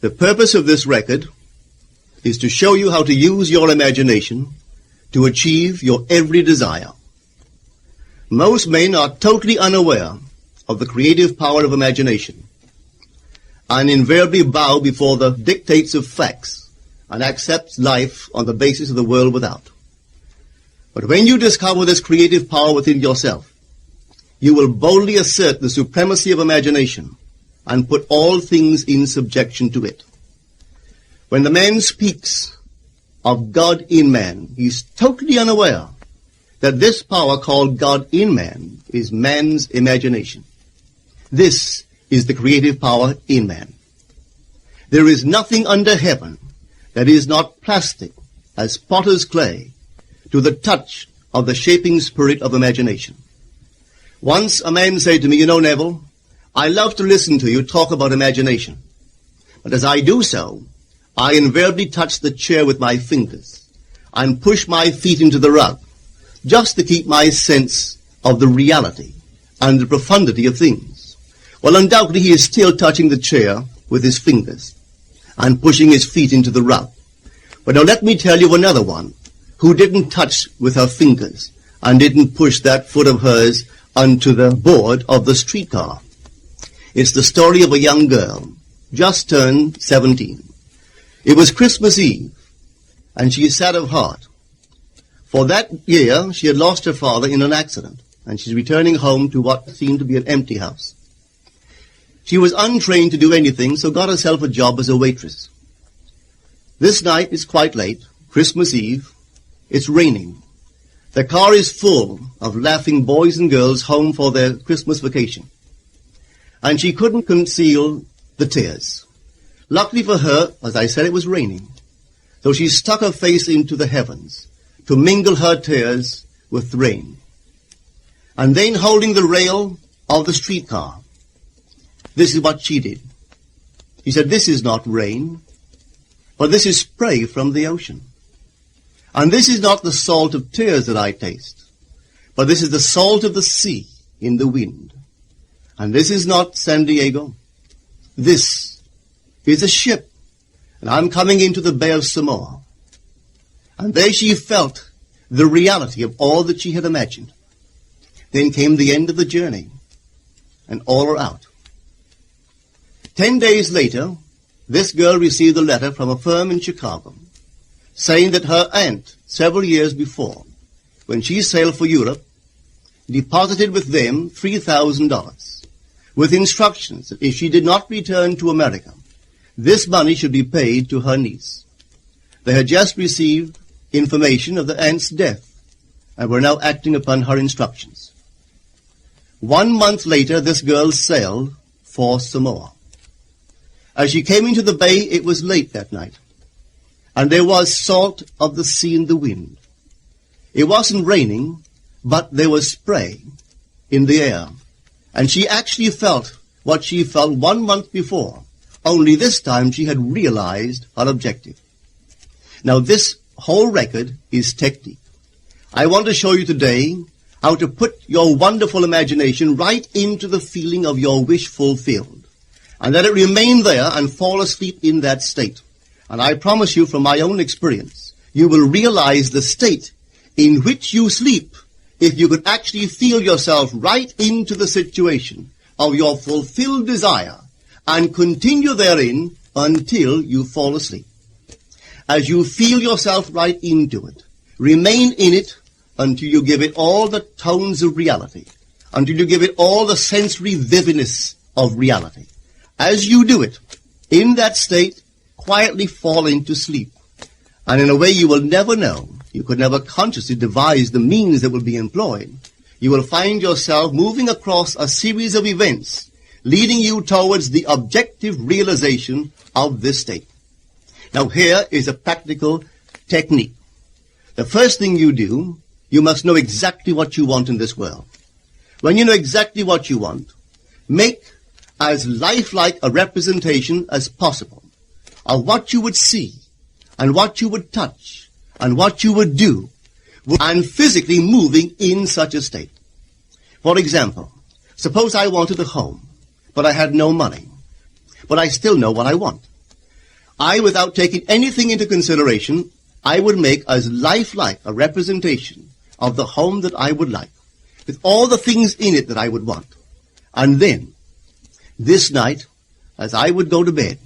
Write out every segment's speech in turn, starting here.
The purpose of this record is to show you how to use your imagination to achieve your every desire. Most men are totally unaware of the creative power of imagination and invariably bow before the dictates of facts and accept life on the basis of the world without. But when you discover this creative power within yourself, you will boldly assert the supremacy of imagination and put all things in subjection to it. When the man speaks of God in man, he is totally unaware that this power called God in man is man's imagination. This is the creative power in man. There is nothing under heaven that is not plastic as potter's clay to the touch of the shaping spirit of imagination. Once a man said to me, "You know, Neville, I love to listen to you talk about imagination. But as I do so, I invariably touch the chair with my fingers and push my feet into the rug, just to keep my sense of the reality and the profundity of things." Well, undoubtedly he is still touching the chair with his fingers and pushing his feet into the rug. But now let me tell you another one who didn't touch with her fingers and didn't push that foot of hers onto the board of the streetcar. It's the story of a young girl, just turned 17. It was Christmas Eve, and she is sad of heart. For that year, she had lost her father in an accident, and she's returning home to what seemed to be an empty house. She was untrained to do anything, so got herself a job as a waitress. This night is quite late, Christmas Eve. It's raining. The car is full of laughing boys and girls home for their Christmas vacation. And she couldn't conceal the tears. Luckily for her, as I said, it was raining. So she stuck her face into the heavens to mingle her tears with rain. And then holding the rail of the streetcar, this is what she did. She said, "This is not rain, but this is spray from the ocean. And this is not the salt of tears that I taste, but this is the salt of the sea in the wind. And this is not San Diego. This is a ship, and I'm coming into the Bay of Samoa." And there she felt the reality of all that she had imagined. Then came the end of the journey, and all are out. 10 days later, this girl received a letter from a firm in Chicago saying that her aunt, several years before, when she sailed for Europe, deposited with them $3,000 with instructions that if she did not return to America, this money should be paid to her niece. They had just received information of the aunt's death and were now acting upon her instructions. 1 month later, this girl sailed for Samoa. As she came into the bay, it was late that night, and there was salt of the sea in the wind. It wasn't raining, but there was spray in the air, and she actually felt what she felt 1 month before, only this time she had realized her objective. Now this whole record is technique. I want to show you today how to put your wonderful imagination right into the feeling of your wish fulfilled, and let it remain there and fall asleep in that state. And I promise you from my own experience, you will realize the state in which you sleep if you could actually feel yourself right into the situation of your fulfilled desire and continue therein until you fall asleep. As you feel yourself right into it, remain in it until you give it all the tones of reality, until you give it all the sensory vividness of reality. As you do it, in that state, quietly fall into sleep. And in a way you will never know, you could never consciously devise the means that will be employed, you will find yourself moving across a series of events leading you towards the objective realization of this state. Now here is a practical technique. The first thing you do, you must know exactly what you want in this world. When you know exactly what you want, make as lifelike a representation as possible of what you would see and what you would touch and what you would do and physically moving in such a state. For example, suppose I wanted a home, but I had no money, but I still know what I want. without taking anything into consideration, I would make as lifelike a representation of the home that I would like, with all the things in it that I would want. And then, this night, as I would go to bed,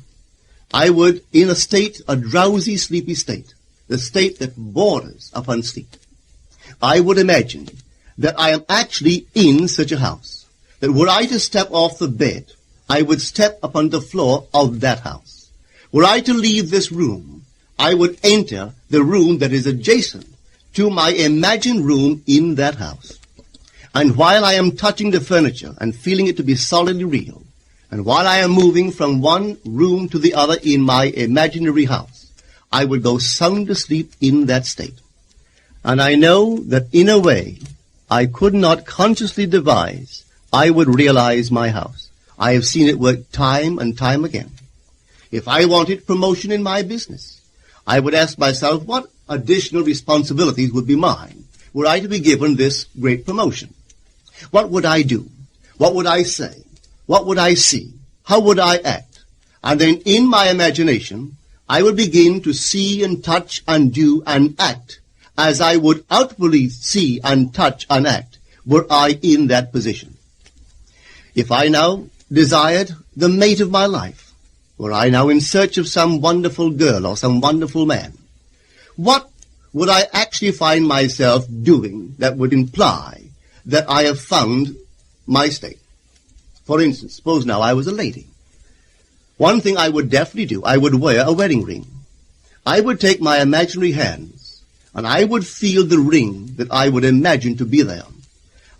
I would, in a drowsy, sleepy state, the state that borders upon sleep, I would imagine that I am actually in such a house, that were I to step off the bed, I would step upon the floor of that house. Were I to leave this room, I would enter the room that is adjacent to my imagined room in that house. And while I am touching the furniture and feeling it to be solidly real, and while I am moving from one room to the other in my imaginary house, I would go sound asleep in that state. And I know that in a way I could not consciously devise, I would realize my house. I have seen it work time and time again. If I wanted promotion in my business, I would ask myself what additional responsibilities would be mine were I to be given this great promotion. What would I do? What would I say? What would I see? How would I act? And then in my imagination, I would begin to see and touch and do and act as I would outwardly see and touch and act were I in that position. If I now desired the mate of my life, were I now in search of some wonderful girl or some wonderful man, what would I actually find myself doing that would imply that I have found my state? For instance, suppose now I was a lady. One thing I would definitely do, I would wear a wedding ring. I would take my imaginary hands, and I would feel the ring that I would imagine to be there.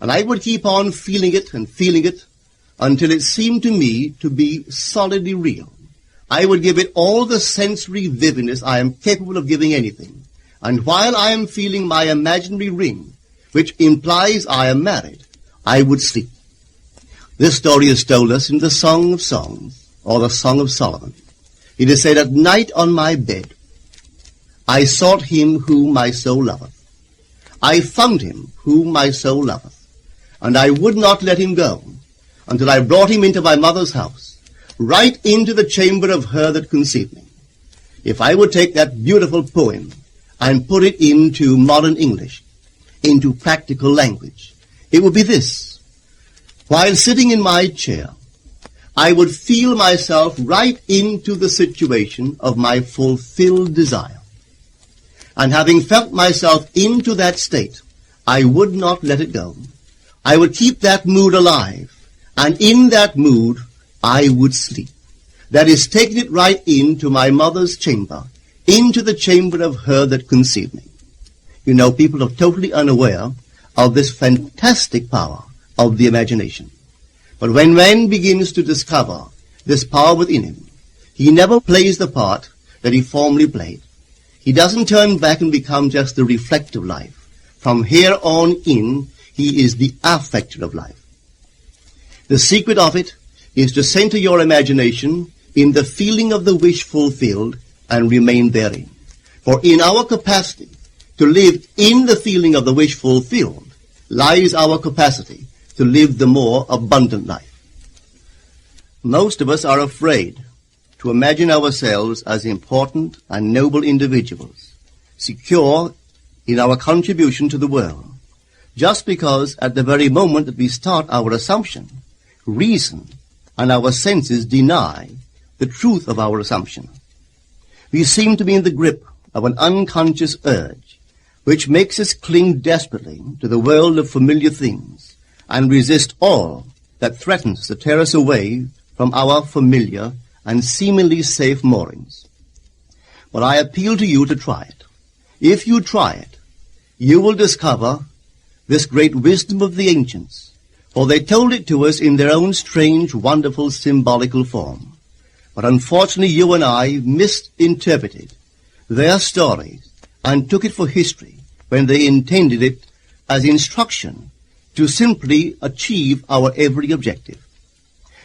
And I would keep on feeling it until it seemed to me to be solidly real. I would give it all the sensory vividness I am capable of giving anything. And while I am feeling my imaginary ring, which implies I am married, I would sleep. This story is told us in the Song of Songs, or the Song of Solomon. It is said, "At night on my bed, I sought him whom my soul loveth. I found him whom my soul loveth. And I would not let him go until I brought him into my mother's house, right into the chamber of her that conceived me." If I would take that beautiful poem and put it into modern English, into practical language, it would be this. While sitting in my chair, I would feel myself right into the situation of my fulfilled desire. And having felt myself into that state, I would not let it go. I would keep that mood alive, and in that mood, I would sleep. That is, taking it right into my mother's chamber, into the chamber of her that conceived me. You know, people are totally unaware of this fantastic power of the imagination. But when man begins to discover this power within him, he never plays the part that he formerly played. He doesn't turn back and become just the reflector of life. From here on in, he is the affecter of life. The secret of it is to center your imagination in the feeling of the wish fulfilled and remain therein. For in our capacity to live in the feeling of the wish fulfilled lies our capacity to live the more abundant life. Most of us are afraid to imagine ourselves as important and noble individuals, secure in our contribution to the world, just because at the very moment that we start our assumption, reason and our senses deny the truth of our assumption. We seem to be in the grip of an unconscious urge, which makes us cling desperately to the world of familiar things and resist all that threatens to tear us away from our familiar and seemingly safe moorings. But I appeal to you to try it. If you try it, you will discover this great wisdom of the ancients, for they told it to us in their own strange, wonderful, symbolical form. But unfortunately, you and I misinterpreted their stories and took it for history when they intended it as instruction to simply achieve our every objective.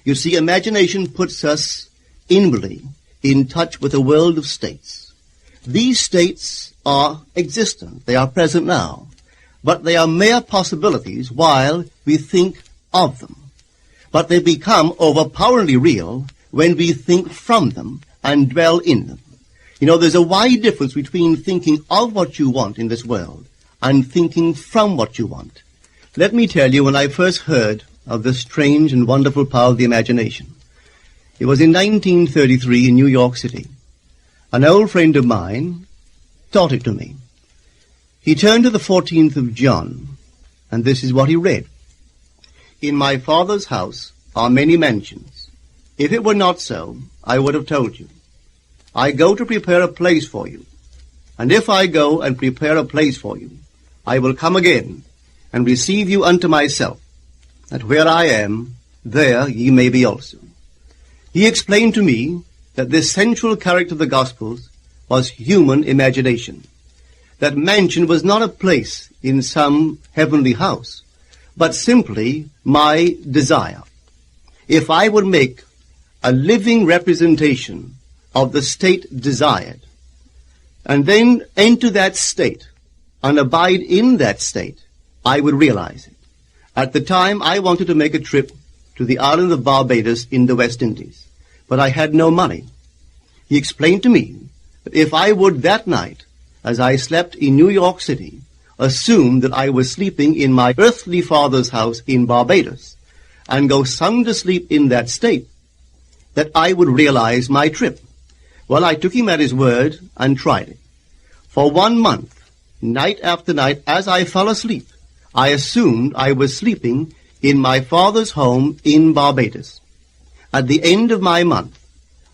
You see, imagination puts us inwardly in touch with a world of states. These states are existent. They are present now. But they are mere possibilities while we think of them. But they become overpoweringly real when we think from them and dwell in them. You know, there's a wide difference between thinking of what you want in this world and thinking from what you want. Let me tell you, when I first heard of the strange and wonderful power of the imagination, it was in 1933 in New York City. An old friend of mine taught it to me. He turned to the 14th of John, and this is what he read. In my Father's house are many mansions. If it were not so, I would have told you. I go to prepare a place for you. And if I go and prepare a place for you, I will come again and receive you unto myself, that where I am, there ye may be also. He explained to me that this central character of the Gospels was human imagination. That mansion was not a place in some heavenly house, but simply my desire. If I would make a living representation of the state desired, and then enter that state and abide in that state, I would realize it. At the time, I wanted to make a trip to the island of Barbados in the West Indies, but I had no money. He explained to me that if I would that night, as I slept in New York City, assume that I was sleeping in my earthly father's house in Barbados, and go sound asleep in that state, that I would realize my trip. Well, I took him at his word and tried it. For 1 month, night after night, as I fell asleep, I assumed I was sleeping in my father's home in Barbados. At the end of my month,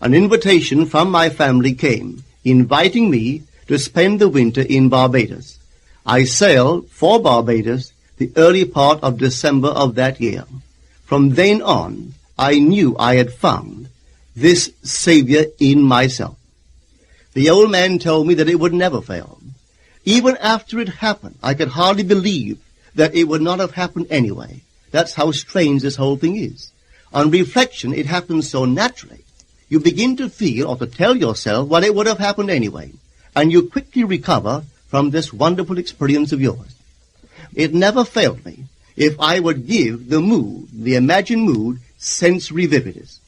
an invitation from my family came, inviting me to spend the winter in Barbados. I sailed for Barbados the early part of December of that year. From then on, I knew I had found this Savior in myself. The old man told me that it would never fail. Even after it happened, I could hardly believe that it would not have happened anyway. That's how strange this whole thing is. On reflection, it happens so naturally. You begin to feel or to tell yourself, well, it would have happened anyway. And you quickly recover from this wonderful experience of yours. It never failed me if I would give the mood, the imagined mood, sensory vividness.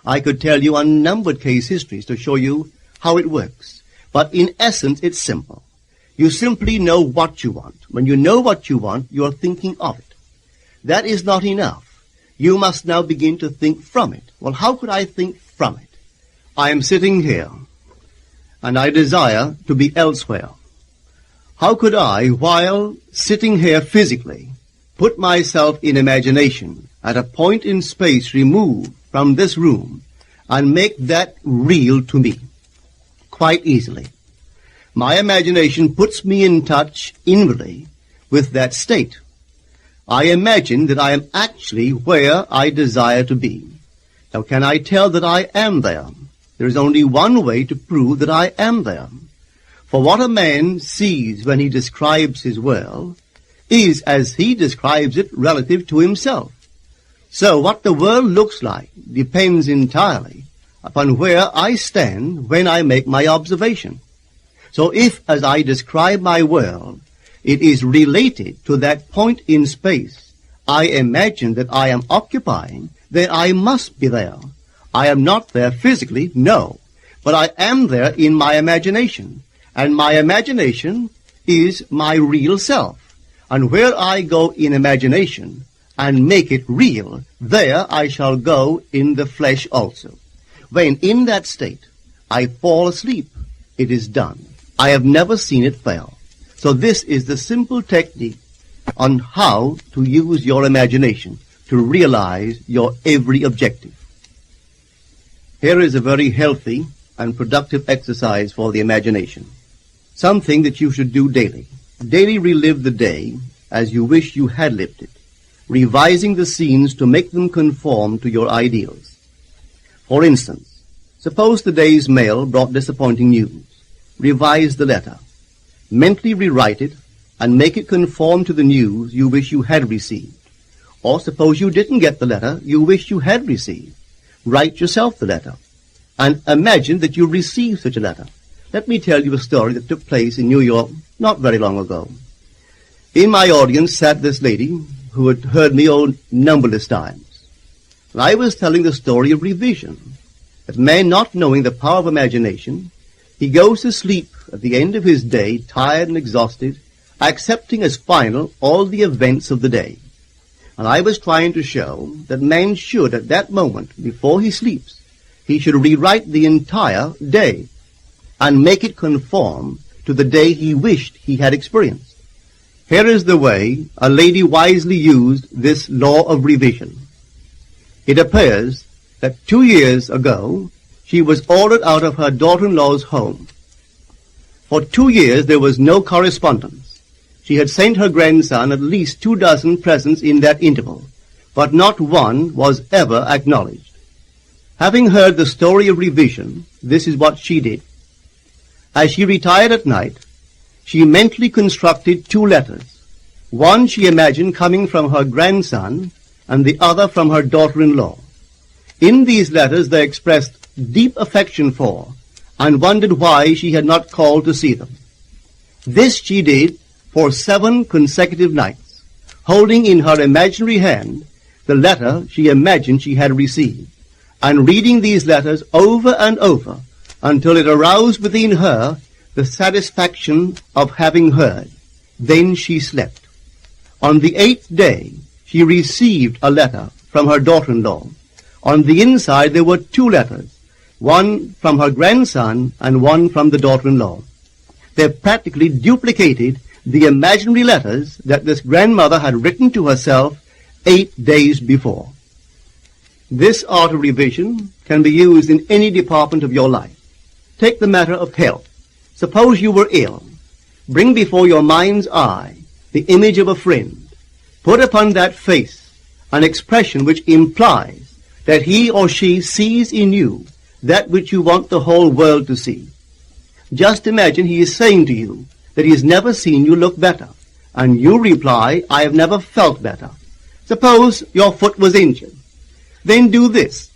I could tell you unnumbered case histories to show you how it works. But in essence, it's simple. You simply know what you want. When you know what you want, you are thinking of it. That is not enough. You must now begin to think from it. Well, how could I think from it? I am sitting here, and I desire to be elsewhere. How could I, while sitting here physically, put myself in imagination at a point in space removed from this room and make that real to me? Quite easily. My imagination puts me in touch inwardly with that state. I imagine that I am actually where I desire to be. Now, can I tell that I am there? There is only one way to prove that I am there. For what a man sees when he describes his world is as he describes it relative to himself. So what the world looks like depends entirely upon where I stand when I make my observation. So if, as I describe my world, it is related to that point in space I imagine that I am occupying, then I must be there. I am not there physically, no, but I am there in my imagination, and my imagination is my real self. And where I go in imagination and make it real, there I shall go in the flesh also. When in that state I fall asleep, it is done. I have never seen it fail. So this is the simple technique on how to use your imagination to realize your every objective. Here is a very healthy and productive exercise for the imagination. Something that you should do daily. Daily relive the day as you wish you had lived it, revising the scenes to make them conform to your ideals. For instance, suppose the day's mail brought disappointing news. Revise the letter. Mentally rewrite it and make it conform to the news you wish you had received. Or suppose you didn't get the letter you wish you had received. Write yourself the letter and imagine that you received such a letter. Let me tell you a story that took place in New York not very long ago. In my audience sat this lady who had heard me numberless times. And I was telling the story of revision. that man, not knowing the power of imagination, he goes to sleep at the end of his day, tired and exhausted, accepting as final all the events of the day. And I was trying to show that man should, at that moment, before he sleeps, he should rewrite the entire day and make it conform to the day he wished he had experienced. Here is the way a lady wisely used this law of revision. It appears that 2 years ago, she was ordered out of her daughter-in-law's home. For 2 years there was no correspondence. She had sent her grandson at least 24 presents in that interval, but not one was ever acknowledged. Having heard the story of revision, this is what she did. As she retired at night, she mentally constructed 2 letters. One she imagined coming from her grandson, and the other from her daughter-in-law. In these letters they expressed deep affection for, and wondered why she had not called to see them. This she did for 7 consecutive nights, holding in her imaginary hand the letter she imagined she had received, and reading these letters over and over until it aroused within her the satisfaction of having heard. Then she slept. On the 8th day, she received a letter from her daughter-in-law. On the inside there were 2 letters, one from her grandson and one from the daughter-in-law. They practically duplicated the imaginary letters that this grandmother had written to herself 8 days before. This art of revision can be used in any department of your life. Take the matter of health. Suppose you were ill. Bring before your mind's eye the image of a friend. Put upon that face an expression which implies that he or she sees in you that which you want the whole world to see. Just imagine he is saying to you that he has never seen you look better, and you reply, I have never felt better. Suppose your foot was injured. Then do this.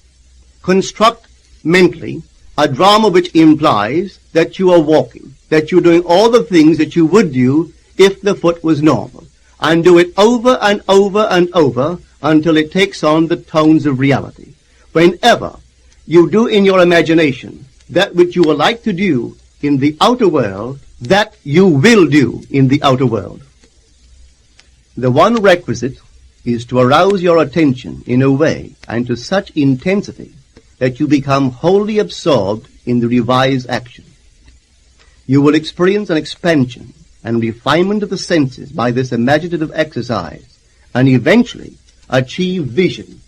Construct mentally a drama which implies that you are walking, that you're doing all the things that you would do if the foot was normal, and do it over and over and over until it takes on the tones of reality. Whenever you do in your imagination that which you would like to do in the outer world, that you will do in the outer world. The one requisite is to arouse your attention in a way and to such intensity that you become wholly absorbed in the revised action. You will experience an expansion and refinement of the senses by this imaginative exercise, and eventually achieve vision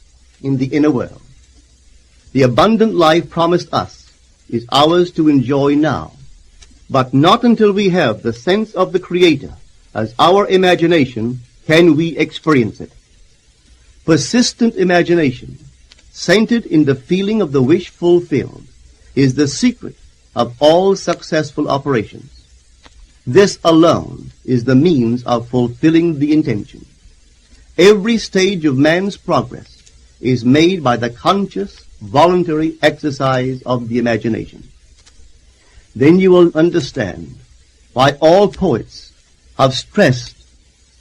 in the inner world. The abundant life promised us is ours to enjoy now, but not until we have the sense of the Creator as our imagination can we experience it. Persistent imagination, centered in the feeling of the wish fulfilled, is the secret of all successful operations. This alone is the means of fulfilling the intention. Every stage of man's progress is made by the conscious, voluntary exercise of the imagination. Then you will understand why all poets have stressed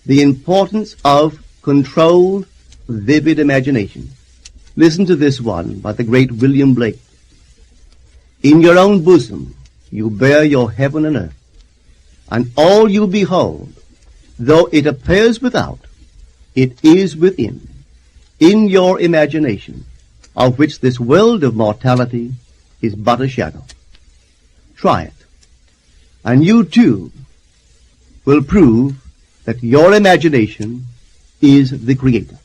the importance of controlled, vivid imagination. Listen to this one by the great William Blake. In your own bosom you bear your heaven and earth, and all you behold, though it appears without, it is within, in your imagination, of which this world of mortality is but a shadow. Try it, and you too will prove that your imagination is the Creator.